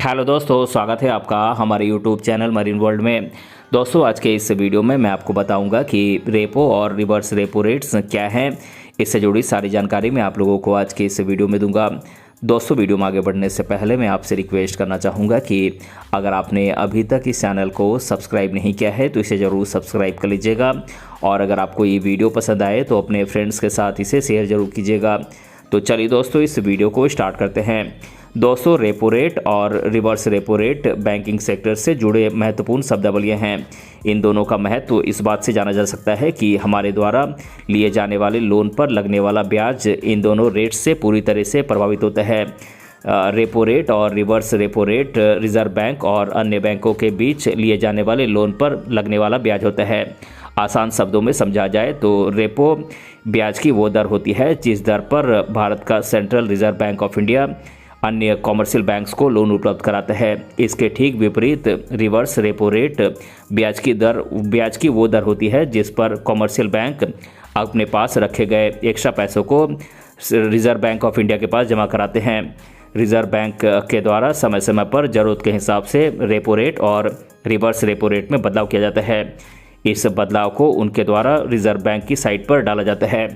Hello दोस्तों, स्वागत है आपका हमारे यूट्यूब चैनल मरीन वर्ल्ड में। दोस्तों, आज के इस वीडियो में मैं आपको बताऊंगा कि रेपो और रिवर्स रेपो रेट्स क्या हैं। इससे जुड़ी सारी जानकारी मैं आप लोगों को आज के इस वीडियो में दूंगा। दोस्तों, वीडियो में आगे बढ़ने से पहले मैं आपसे रिक्वेस्ट करना चाहूँगा कि अगर आपने अभी तक इस चैनल को सब्सक्राइब नहीं किया है तो इसे ज़रूर सब्सक्राइब कर लीजिएगा, और अगर आपको ये वीडियो पसंद आए तो अपने फ्रेंड्स के साथ इसे शेयर ज़रूर कीजिएगा। तो चलिए दोस्तों, इस वीडियो को स्टार्ट करते हैं। दोस्तों, रेपो रेट और reverse repo rate banking sector से जुड़े महत्वपूर्ण शब्दावलियाँ हैं। इन दोनों का महत्व इस बात से जाना जा सकता है कि हमारे द्वारा लिए जाने वाले लोन पर लगने वाला ब्याज इन दोनों रेट से पूरी तरह से प्रभावित होता है। रेपो रेट और reverse repo rate reserve bank और अन्य बैंकों के बीच लिए जाने वाले लोन पर लगने वाला ब्याज होता है। आसान शब्दों में समझा जाए तो रेपो ब्याज की वो दर होती है जिस दर पर भारत का central reserve bank of India अन्य कॉमर्शियल बैंक्स को लोन उपलब्ध कराता है। इसके ठीक विपरीत रिवर्स रेपो रेट ब्याज की वो दर होती है जिस पर कॉमर्शियल बैंक अपने पास रखे गए एक्स्ट्रा पैसों को रिजर्व बैंक ऑफ इंडिया के पास जमा कराते हैं। रिजर्व बैंक के द्वारा समय समय पर ज़रूरत के हिसाब से रेपो रेट और रिवर्स रेपो रेट में बदलाव किया जाता है। इस बदलाव को उनके द्वारा रिजर्व बैंक की साइट पर डाला जाता है।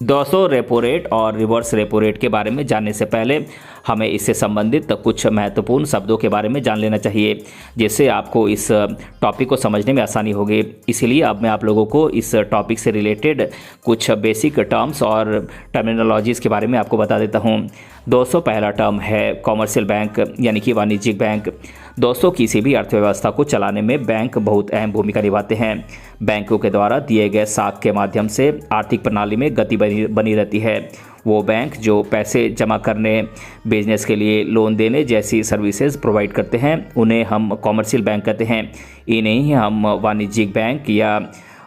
दोस्तों, रेपो रेट और रिवर्स रेपो रेट के बारे में जानने से पहले हमें इससे संबंधित कुछ महत्वपूर्ण शब्दों के बारे में जान लेना चाहिए, जिससे आपको इस टॉपिक को समझने में आसानी होगी। इसीलिए अब मैं आप लोगों को इस टॉपिक से रिलेटेड कुछ बेसिक टर्म्स और टर्मिनोलॉजीज़ के बारे में आपको बता देता हूँ। दोस्तों, पहला टर्म है कॉमर्शियल बैंक यानी कि वाणिज्यिक बैंक। दोस्तों, किसी भी अर्थव्यवस्था को चलाने में बैंक बहुत अहम भूमिका निभाते हैं। बैंकों के द्वारा दिए गए साख के माध्यम से आर्थिक प्रणाली में गति बनी रहती है। वो बैंक जो पैसे जमा करने, बिजनेस के लिए लोन देने जैसी सर्विसेज प्रोवाइड करते हैं उन्हें हम कॉमर्शियल बैंक कहते हैं। इन्हें ही हम वाणिज्यिक बैंक या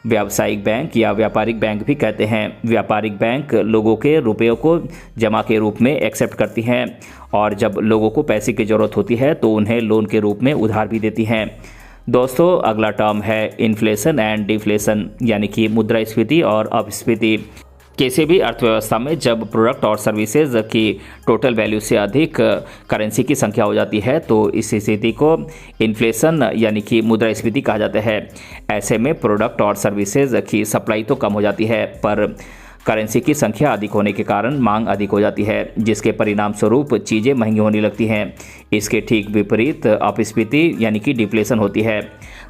व्यावसायिक बैंक या व्यापारिक बैंक भी कहते हैं। व्यापारिक बैंक लोगों के रुपयों को जमा के रूप में एक्सेप्ट करती हैं, और जब लोगों को पैसे की ज़रूरत होती है तो उन्हें लोन के रूप में उधार भी देती हैं। दोस्तों, अगला टर्म है इन्फ्लेशन एंड डिफ्लेशन यानी कि मुद्रास्फीति और अपस्फीति। किसी भी अर्थव्यवस्था में जब प्रोडक्ट और सर्विसेज की टोटल वैल्यू से अधिक करेंसी की संख्या हो जाती है तो इस स्थिति को इन्फ्लेशन यानी कि मुद्रास्फीति कहा जाता है। ऐसे में प्रोडक्ट और सर्विसेज की सप्लाई तो कम हो जाती है, पर करेंसी की संख्या अधिक होने के कारण मांग अधिक हो जाती है, जिसके परिणाम स्वरूप चीज़ें महंगी होने लगती हैं। इसके ठीक विपरीत अपस्फीति यानी कि डिफ्लेशन होती है।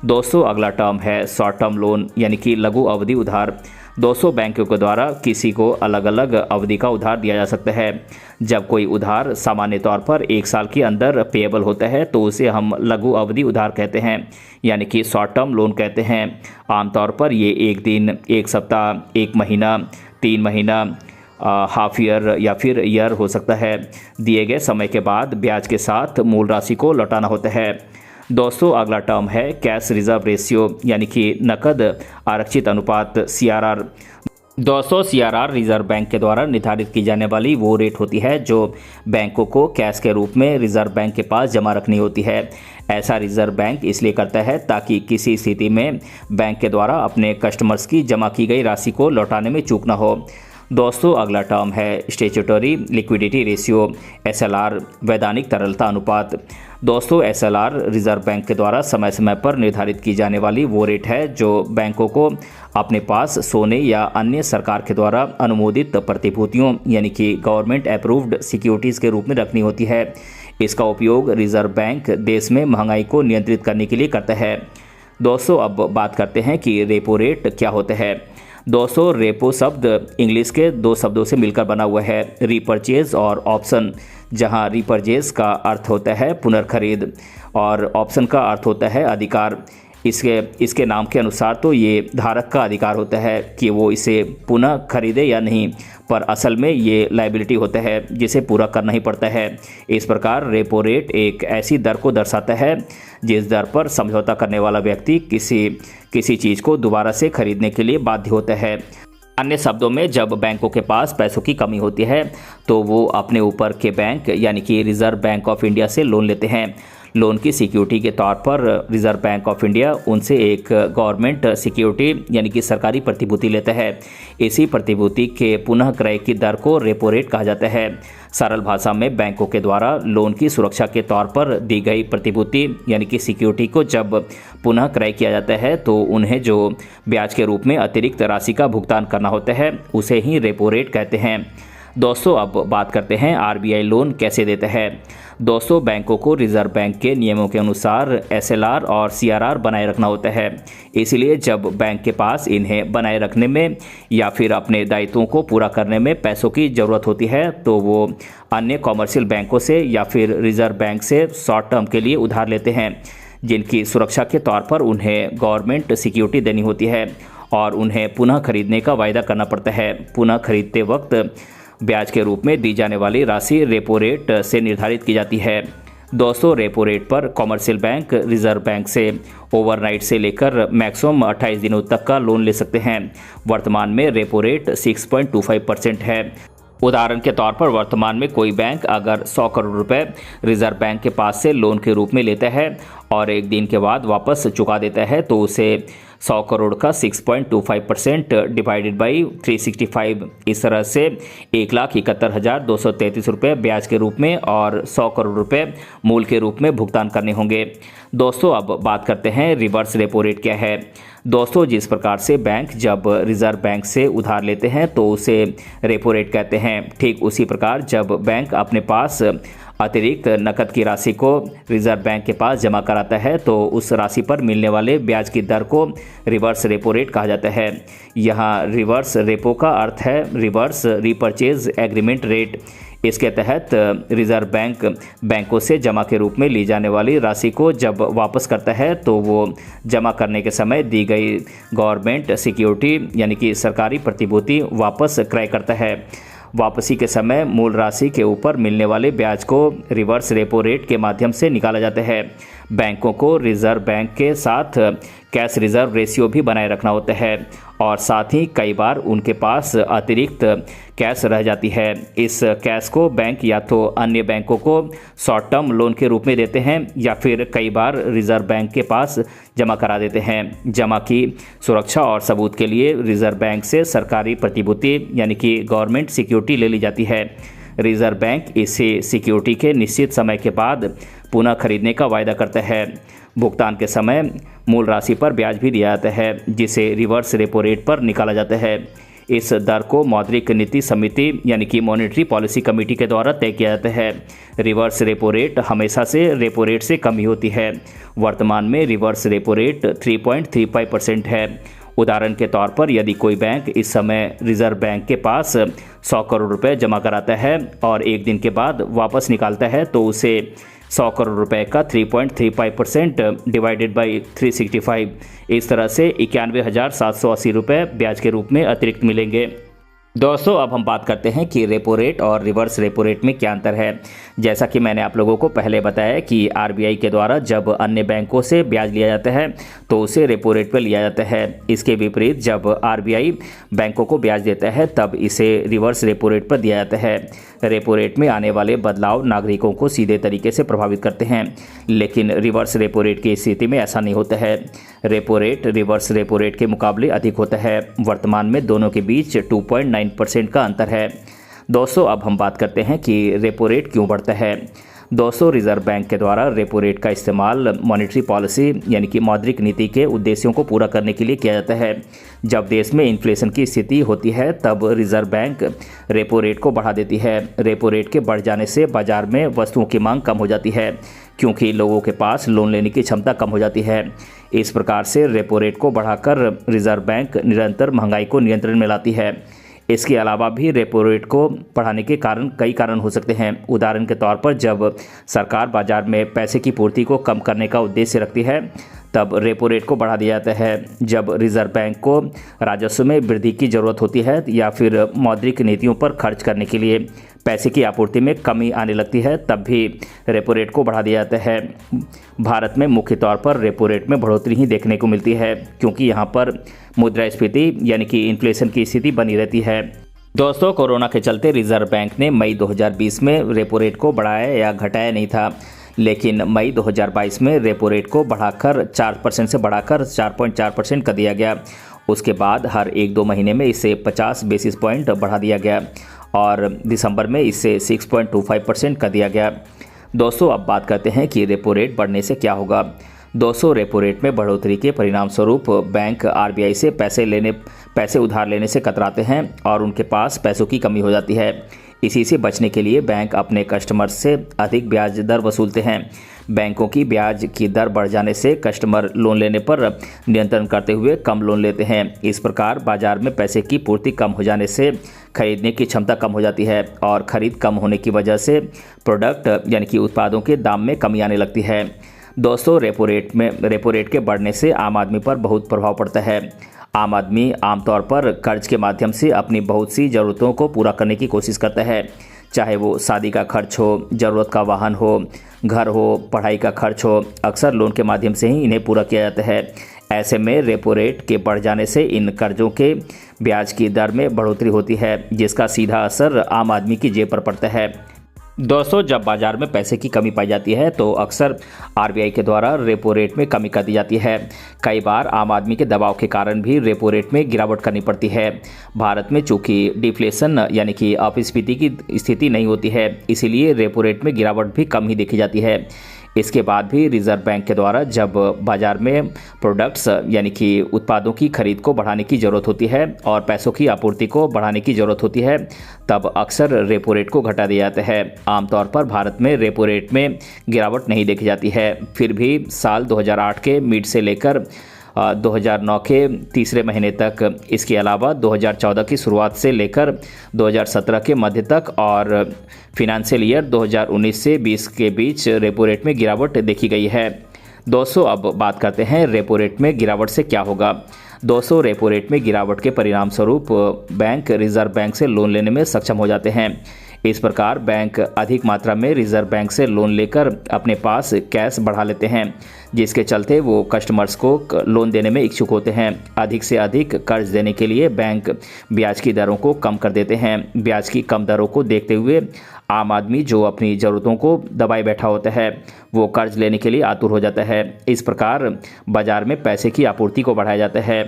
दोस्तों, अगला टर्म है शॉर्ट टर्म लोन यानी कि लघु अवधि उधार। दोस्तों, बैंकों के द्वारा किसी को अलग अलग अवधि का उधार दिया जा सकता है। जब कोई उधार सामान्य तौर पर 1 साल के अंदर पेएबल होता है तो उसे हम लघु अवधि उधार कहते हैं यानी कि शॉर्ट टर्म लोन कहते हैं। आमतौर पर ये 1 दिन, 1 सप्ताह, 1 महीना, 3 महीना, हाफ ईयर या फिर ईयर हो सकता है। दिए गए समय के बाद ब्याज के साथ मूल राशि को लौटाना होता है। दोस्तों, अगला टर्म है कैश रिजर्व रेशियो यानी कि नकद आरक्षित अनुपात CRR। दोस्तों, CRR रिजर्व बैंक के द्वारा निर्धारित की जाने वाली वो रेट होती है जो बैंकों को कैश के रूप में रिजर्व बैंक के पास जमा रखनी होती है। ऐसा रिजर्व बैंक इसलिए करता है ताकि किसी स्थिति में बैंक के द्वारा अपने कस्टमर्स की जमा की गई राशि को लौटाने में चूक न हो। दोस्तों, अगला टर्म है स्टैट्यूटरी लिक्विडिटी रेशियो SLR वैधानिक तरलता अनुपात। दोस्तों, SLR रिजर्व बैंक के द्वारा समय समय पर निर्धारित की जाने वाली वो रेट है जो बैंकों को अपने पास सोने या अन्य सरकार के द्वारा अनुमोदित प्रतिभूतियों यानी कि गवर्नमेंट अप्रूव्ड सिक्योरिटीज़ के रूप में रखनी होती है। इसका उपयोग रिजर्व बैंक देश में महंगाई को नियंत्रित करने के लिए करता है। दोस्तों, अब बात करते हैं कि रेपो रेट क्या होता है। दोस्तों, रेपो शब्द इंग्लिश के 2 शब्दों से मिलकर बना हुआ है, रीपर्चेज और ऑप्शन, जहां रीपर्चेज का अर्थ होता है पुनर्खरीद और ऑप्शन का अर्थ होता है अधिकार। इसके नाम के अनुसार तो ये धारक का अधिकार होता है कि वो इसे पुनः खरीदे या नहीं, पर असल में ये लायबिलिटी होता है जिसे पूरा करना ही पड़ता है। इस प्रकार रेपो रेट एक ऐसी दर को दर्शाता है जिस दर पर समझौता करने वाला व्यक्ति किसी चीज़ को दोबारा से खरीदने के लिए बाध्य होता है। अन्य शब्दों में, जब बैंकों के पास पैसों की कमी होती है तो वो अपने ऊपर के बैंक यानी कि रिजर्व बैंक ऑफ इंडिया से लोन लेते हैं। लोन की सिक्योरिटी के तौर पर रिजर्व बैंक ऑफ इंडिया उनसे एक गवर्नमेंट सिक्योरिटी यानी कि सरकारी प्रतिभूति लेता है। इसी प्रतिभूति के पुनः क्रय की दर को रेपो रेट कहा जाता है। सरल भाषा में बैंकों के द्वारा लोन की सुरक्षा के तौर पर दी गई प्रतिभूति यानी कि सिक्योरिटी को जब पुनः क्रय किया जाता है तो उन्हें जो ब्याज के रूप में अतिरिक्त राशि का भुगतान करना होता है उसे ही रेपो रेट कहते हैं। दोस्तों, अब बात करते हैं आरबीआई लोन कैसे देता है। दोस्तों, बैंकों को रिजर्व बैंक के नियमों के अनुसार एसएलआर और सीआरआर बनाए रखना होता है। इसलिए जब बैंक के पास इन्हें बनाए रखने में या फिर अपने दायित्वों को पूरा करने में पैसों की ज़रूरत होती है तो वो अन्य कॉमर्शियल बैंकों से या फिर रिजर्व बैंक से शॉर्ट टर्म के लिए उधार लेते हैं, जिनकी सुरक्षा के तौर पर उन्हें गवर्नमेंट सिक्योरिटी देनी होती है और उन्हें पुनः खरीदने का वायदा करना पड़ता है। पुनः खरीदते वक्त ब्याज के रूप में दी जाने वाली राशि रेपो रेट से निर्धारित की जाती है। दोस्तों, रेपो रेट पर कॉमर्शियल बैंक रिजर्व बैंक से ओवरनाइट से लेकर मैक्सिमम 28 दिनों तक का लोन ले सकते हैं। वर्तमान में रेपो रेट 6.25% है। उदाहरण के तौर पर वर्तमान में कोई बैंक अगर 100 करोड़ रुपए रिजर्व बैंक के पास से लोन के रूप में लेता है और एक दिन के बाद वापस चुका देता है तो उसे 100 करोड़ का 6.25% डिवाइडेड बाई 365 इस तरह से 1,71,233 रुपये ब्याज के रूप में और 100 करोड़ रुपए मूल के रूप में भुगतान करने होंगे। दोस्तों, अब बात करते हैं रिवर्स रेपो रेट क्या है। दोस्तों, जिस प्रकार से बैंक जब रिजर्व बैंक से उधार लेते हैं तो उसे रेपो रेट कहते हैं, ठीक उसी प्रकार जब बैंक अपने पास अतिरिक्त नकद की राशि को रिजर्व बैंक के पास जमा कराता है तो उस राशि पर मिलने वाले ब्याज की दर को रिवर्स रेपो रेट कहा जाता है। यहाँ रिवर्स रेपो का अर्थ है रिवर्स रीपर्चेज एग्रीमेंट रेट। इसके तहत रिजर्व बैंक बैंकों से जमा के रूप में ली जाने वाली राशि को जब वापस करता है तो वो जमा करने के समय दी गई गवर्नमेंट सिक्योरिटी यानी कि सरकारी प्रतिभूति वापस क्रय करता है। वापसी के समय मूल राशि के ऊपर मिलने वाले ब्याज को रिवर्स रेपो रेट के माध्यम से निकाला जाता है। बैंकों को रिजर्व बैंक के साथ कैश रिजर्व रेशियो भी बनाए रखना होता है और साथ ही कई बार उनके पास अतिरिक्त कैश रह जाती है। इस कैश को बैंक या तो अन्य बैंकों को शॉर्ट टर्म लोन के रूप में देते हैं या फिर कई बार रिजर्व बैंक के पास जमा करा देते हैं। जमा की सुरक्षा और सबूत के लिए रिजर्व बैंक से सरकारी प्रतिभूति यानी कि गवर्नमेंट सिक्योरिटी ले ली जाती है। रिजर्व बैंक इसी सिक्योरिटी के निश्चित समय के बाद पुनः खरीदने का वायदा करता है। भुगतान के समय मूल राशि पर ब्याज भी दिया जाता है जिसे रिवर्स रेपो रेट पर निकाला जाता है। इस दर को मौद्रिक नीति समिति यानी कि मॉनेटरी पॉलिसी कमेटी के द्वारा तय किया जाता है। रिवर्स रेपो रेट हमेशा से रेपो रेट से कम ही होती है। वर्तमान में रिवर्स रेपो रेट 3.35% है। उदाहरण के तौर पर यदि कोई बैंक इस समय रिजर्व बैंक के पास 100 करोड़ रुपए जमा कराता है और एक दिन के बाद वापस निकालता है तो उसे 100 करोड़ रुपए का 3.35% डिवाइडेड बाई 365 इस तरह से 91,780 रुपये ब्याज के रूप में अतिरिक्त मिलेंगे। दोस्तों, अब हम बात करते हैं कि रेपो रेट और रिवर्स रेपो रेट में क्या अंतर है। जैसा कि मैंने आप लोगों को पहले बताया कि आरबीआई के द्वारा जब अन्य बैंकों से ब्याज लिया जाता है तो उसे रेपो रेट पर लिया जाता है। इसके विपरीत जब आरबीआई बैंकों को ब्याज देता है तब इसे रिवर्स रेपो रेट पर दिया जाता है। रेपो रेट में आने वाले बदलाव नागरिकों को सीधे तरीके से प्रभावित करते हैं, लेकिन रिवर्स रेपो रेट की स्थिति में ऐसा नहीं होता है। Repo rate reverse repo rate के मुकाबले अधिक होता है। वर्तमान में दोनों के बीच 2.9% का अंतर है। दोस्तों, अब हम बात करते हैं कि रेपो रेट क्यों बढ़ता है। दोस्तों, रिजर्व बैंक के द्वारा रेपो रेट का इस्तेमाल मॉनेटरी पॉलिसी यानी कि मौद्रिक नीति के उद्देश्यों को पूरा करने के लिए किया जाता है। जब देश में इन्फ्लेशन की स्थिति होती है तब रिजर्व बैंक रेपो रेट को बढ़ा देती है। रेपो रेट के बढ़ जाने से बाजार में वस्तुओं की मांग कम हो जाती है क्योंकि लोगों के पास लोन लेने की क्षमता कम हो जाती है। इस प्रकार से रेपो रेट को बढ़ाकर रिजर्व बैंक निरंतर महंगाई को नियंत्रण में लाती है। इसके अलावा भी रेपो रेट को बढ़ाने के कई कारण हो सकते हैं। उदाहरण के तौर पर जब सरकार बाजार में पैसे की पूर्ति को कम करने का उद्देश्य रखती है तब रेपो रेट को बढ़ा दिया जाता है। जब रिजर्व बैंक को राजस्व में वृद्धि की ज़रूरत होती है या फिर मौद्रिक नीतियों पर खर्च करने के लिए पैसे की आपूर्ति में कमी आने लगती है तब भी रेपो रेट को बढ़ा दिया जाता है। भारत में मुख्य तौर पर रेपो रेट में बढ़ोतरी ही देखने को मिलती है क्योंकि यहाँ पर मुद्रास्फीति यानी कि इन्फ्लेशन की स्थिति बनी रहती है। दोस्तों, कोरोना के चलते रिजर्व बैंक ने मई 2020 में रेपो रेट को बढ़ाया या घटाया नहीं था, लेकिन मई 2022 में रेपो रेट को बढ़ाकर 4% से बढ़ाकर 4.4% कर दिया गया। उसके बाद हर 1-2 महीने में इसे 50 बेसिस पॉइंट बढ़ा दिया गया और दिसंबर में इसे 6.25% कर दिया गया। दोस्तों, अब बात करते हैं कि रेपो रेट बढ़ने से क्या होगा। दोस्तों, रेपो रेट में बढ़ोतरी के परिणाम स्वरूप बैंक आरबीआई से पैसे उधार लेने से कतराते हैं और उनके पास पैसों की कमी हो जाती है। इसी से बचने के लिए बैंक अपने कस्टमर से अधिक ब्याज दर वसूलते हैं। बैंकों की ब्याज की दर बढ़ जाने से कस्टमर लोन लेने पर नियंत्रण करते हुए कम लोन लेते हैं। इस प्रकार बाजार में पैसे की पूर्ति कम हो जाने से खरीदने की क्षमता कम हो जाती है और खरीद कम होने की वजह से प्रोडक्ट यानी कि उत्पादों के दाम में कमी आने लगती है। दोस्तों, रेपो रेट के बढ़ने से आम आदमी पर बहुत प्रभाव पड़ता है। आम आदमी आमतौर पर कर्ज के माध्यम से अपनी बहुत सी ज़रूरतों को पूरा करने की कोशिश करता है, चाहे वो शादी का खर्च हो, ज़रूरत का वाहन हो, घर हो, पढ़ाई का खर्च हो। अक्सर लोन के माध्यम से ही इन्हें पूरा किया जाता है। ऐसे में रेपो रेट के बढ़ जाने से इन कर्जों के ब्याज की दर में बढ़ोतरी होती है, जिसका सीधा असर आम आदमी की जेब पर पड़ता है। दोस्तों, जब बाजार में पैसे की कमी पाई जाती है तो अक्सर आरबीआई के द्वारा रेपो रेट में कमी कर दी जाती है। कई बार आम आदमी के दबाव के कारण भी रेपो रेट में गिरावट करनी पड़ती है। भारत में चूंकि डिफ्लेशन यानी कि अपस्फीति की स्थिति नहीं होती है, इसीलिए रेपो रेट में गिरावट भी कम ही देखी जाती है। इसके बाद भी रिजर्व बैंक के द्वारा जब बाजार में प्रोडक्ट्स यानी कि उत्पादों की खरीद को बढ़ाने की ज़रूरत होती है और पैसों की आपूर्ति को बढ़ाने की ज़रूरत होती है, तब अक्सर रेपो रेट को घटा दिया जाता है। आमतौर पर भारत में रेपो रेट में गिरावट नहीं देखी जाती है। फिर भी साल 2008 के मिड से लेकर 2009 के तीसरे महीने तक, इसके अलावा 2014 की शुरुआत से लेकर 2017 के मध्य तक और फिनेंशियल ईयर 2019 से 20 के बीच रेपो रेट में गिरावट देखी गई है। दोस्तों, अब बात करते हैं रेपो रेट में गिरावट से क्या होगा। दोस्तों, रेपो रेट में गिरावट के परिणाम स्वरूप बैंक रिजर्व बैंक से लोन लेने में सक्षम हो जाते हैं। इस प्रकार बैंक अधिक मात्रा में रिजर्व बैंक से लोन लेकर अपने पास कैश बढ़ा लेते हैं, जिसके चलते वो कस्टमर्स को लोन देने में इच्छुक होते हैं। अधिक से अधिक कर्ज देने के लिए बैंक ब्याज की दरों को कम कर देते हैं। ब्याज की कम दरों को देखते हुए आम आदमी जो अपनी ज़रूरतों को दबाए बैठा होता है, वो कर्ज लेने के लिए आतुर हो जाता है। इस प्रकार बाजार में पैसे की आपूर्ति को बढ़ाया जाता है।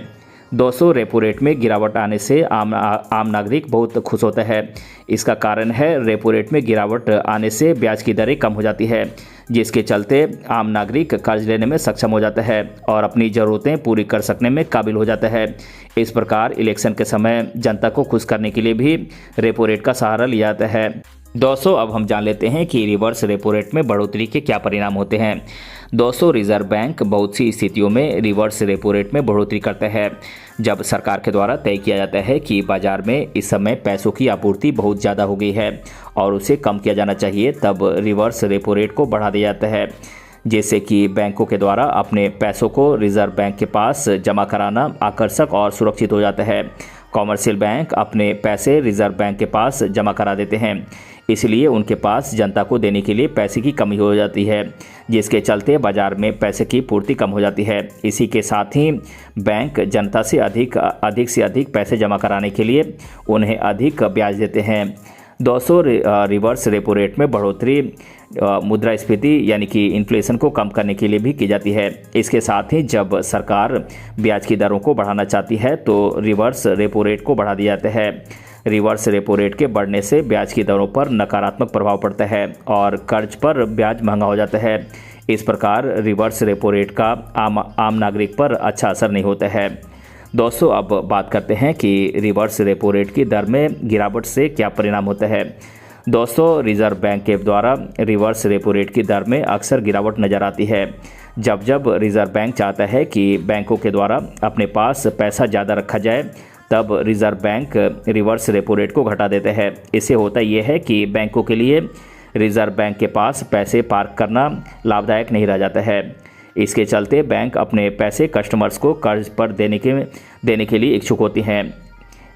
दोस्तों, रेपो रेट में गिरावट आने से आम नागरिक बहुत खुश होता है। इसका कारण है रेपो रेट में गिरावट आने से ब्याज की दरें कम हो जाती है, जिसके चलते आम नागरिक कर्ज लेने में सक्षम हो जाता है और अपनी ज़रूरतें पूरी कर सकने में काबिल हो जाता है। इस प्रकार इलेक्शन के समय जनता को खुश करने के लिए भी रेपो रेट का सहारा लिया जाता है। दोस्तों, अब हम जान लेते हैं कि रिवर्स रेपो रेट में बढ़ोतरी के क्या परिणाम होते हैं। दोस्तों, रिजर्व बैंक बहुत सी स्थितियों में रिवर्स रेपो रेट में बढ़ोतरी करता है। जब सरकार के द्वारा तय किया जाता है कि बाजार में इस समय पैसों की आपूर्ति बहुत ज़्यादा हो गई है और उसे कम किया जाना चाहिए, तब रिवर्स रेपो रेट को बढ़ा दिया जाता है, जैसे कि बैंकों के द्वारा अपने पैसों को रिजर्व बैंक के पास जमा कराना आकर्षक और सुरक्षित हो जाता है। कॉमर्शियल बैंक अपने पैसे रिजर्व बैंक के पास जमा करा देते हैं, इसलिए उनके पास जनता को देने के लिए पैसे की कमी हो जाती है, जिसके चलते बाजार में पैसे की पूर्ति कम हो जाती है। इसी के साथ ही बैंक जनता से अधिक से अधिक पैसे जमा कराने के लिए उन्हें अधिक ब्याज देते हैं। दोस्तों, रिवर्स रेपो रेट में बढ़ोतरी मुद्रास्फीति यानी कि इन्फ्लेशन को कम करने के लिए भी की जाती है। इसके साथ ही जब सरकार ब्याज की दरों को बढ़ाना चाहती है तो रिवर्स रेपो रेट को बढ़ा दिया जाता है। रिवर्स रेपो रेट के बढ़ने से ब्याज की दरों पर नकारात्मक प्रभाव पड़ता है और कर्ज पर ब्याज महंगा हो जाता है। इस प्रकार रिवर्स रेपो रेट का आम नागरिक पर अच्छा असर नहीं होता है। दोस्तों, अब बात करते हैं कि रिवर्स रेपो रेट की दर में गिरावट से क्या परिणाम होता है। दोस्तों, रिजर्व बैंक के द्वारा रिवर्स रेपो रेट की दर में अक्सर गिरावट नज़र आती है। जब रिजर्व बैंक चाहता है कि बैंकों के द्वारा अपने पास पैसा ज़्यादा रखा जाए, तब reserve bank reverse repo rate को घटा देता है। इससे होता यह है कि बैंकों के लिए रिजर्व बैंक के पास पैसे पार्क करना लाभदायक नहीं रह जाता है। इसके चलते बैंक अपने पैसे कस्टमर्स को कर्ज पर देने के लिए इच्छुक होती हैं।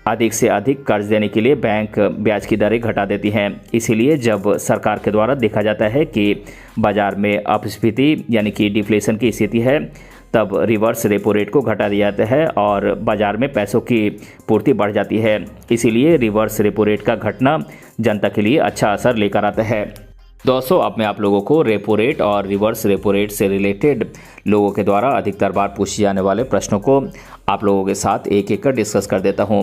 अधिक से अधिक कर्ज देने के लिए बैंक ब्याज की दरें घटा देती हैं। इसीलिए जब सरकार के द्वारा देखा जाता है कि बाजार में अपस्फीति यानी कि डिफ्लेशन की स्थिति है, तब रिवर्स रेपो रेट को घटा दिया जाता है और बाजार में पैसों की पूर्ति बढ़ जाती है। इसीलिए रिवर्स रेपो रेट का घटना जनता के लिए अच्छा असर लेकर आता है। दोस्तों अब मैं आप लोगों को रेपो रेट और रिवर्स रेपो रेट से रिलेटेड लोगों के द्वारा अधिकतर बार पूछे जाने वाले प्रश्नों को आप लोगों के साथ एक एक कर डिस्कस कर देता हूं।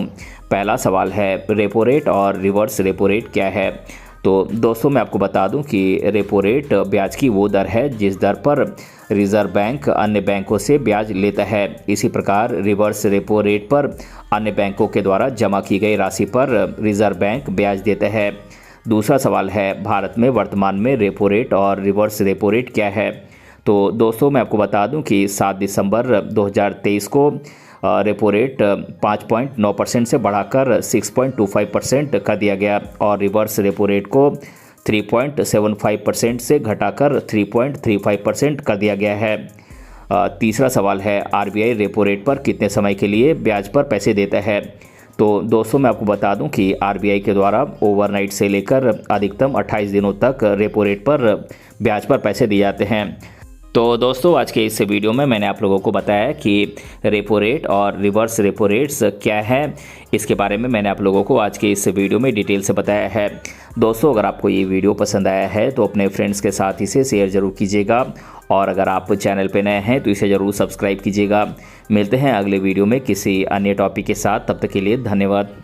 पहला सवाल है, रेपो रेट और रिवर्स रेपो रेट क्या है। तो दोस्तों मैं आपको बता दूं कि रेपो रेट ब्याज की वो दर है जिस दर पर रिजर्व बैंक अन्य बैंकों से ब्याज लेता है। इसी प्रकार रिवर्स रेपो रेट पर अन्य बैंकों के द्वारा जमा की गई राशि पर रिजर्व बैंक ब्याज देता है। दूसरा सवाल है, भारत में वर्तमान में रेपो रेट और रिवर्स रेपो रेट क्या है। तो दोस्तों मैं आपको बता दूं कि 7 दिसंबर 2023 को रेपो रेट 5.9% से बढ़ाकर 6.25% कर दिया गया और रिवर्स रेपो रेट को 3.75% से घटाकर 3.35% कर दिया गया है। तीसरा सवाल है, आरबीआई रेपो रेट पर कितने समय के लिए ब्याज पर पैसे देता है। तो दोस्तों मैं आपको बता दूं कि आरबीआई के द्वारा ओवरनाइट से लेकर अधिकतम 28 दिनों तक रेपो रेट पर ब्याज पर पैसे दिए जाते हैं। तो दोस्तों आज के इस वीडियो में मैंने आप लोगों को बताया कि रेपो रेट और रिवर्स रेपो रेट्स क्या है। इसके बारे में मैंने आप लोगों को आज के इस वीडियो में डिटेल से बताया है। दोस्तों अगर आपको ये वीडियो पसंद आया है तो अपने फ्रेंड्स के साथ इसे शेयर ज़रूर कीजिएगा और अगर आप चैनल पर नए हैं तो इसे ज़रूर सब्सक्राइब कीजिएगा। मिलते हैं अगले वीडियो में किसी अन्य टॉपिक के साथ, तब तक के लिए धन्यवाद।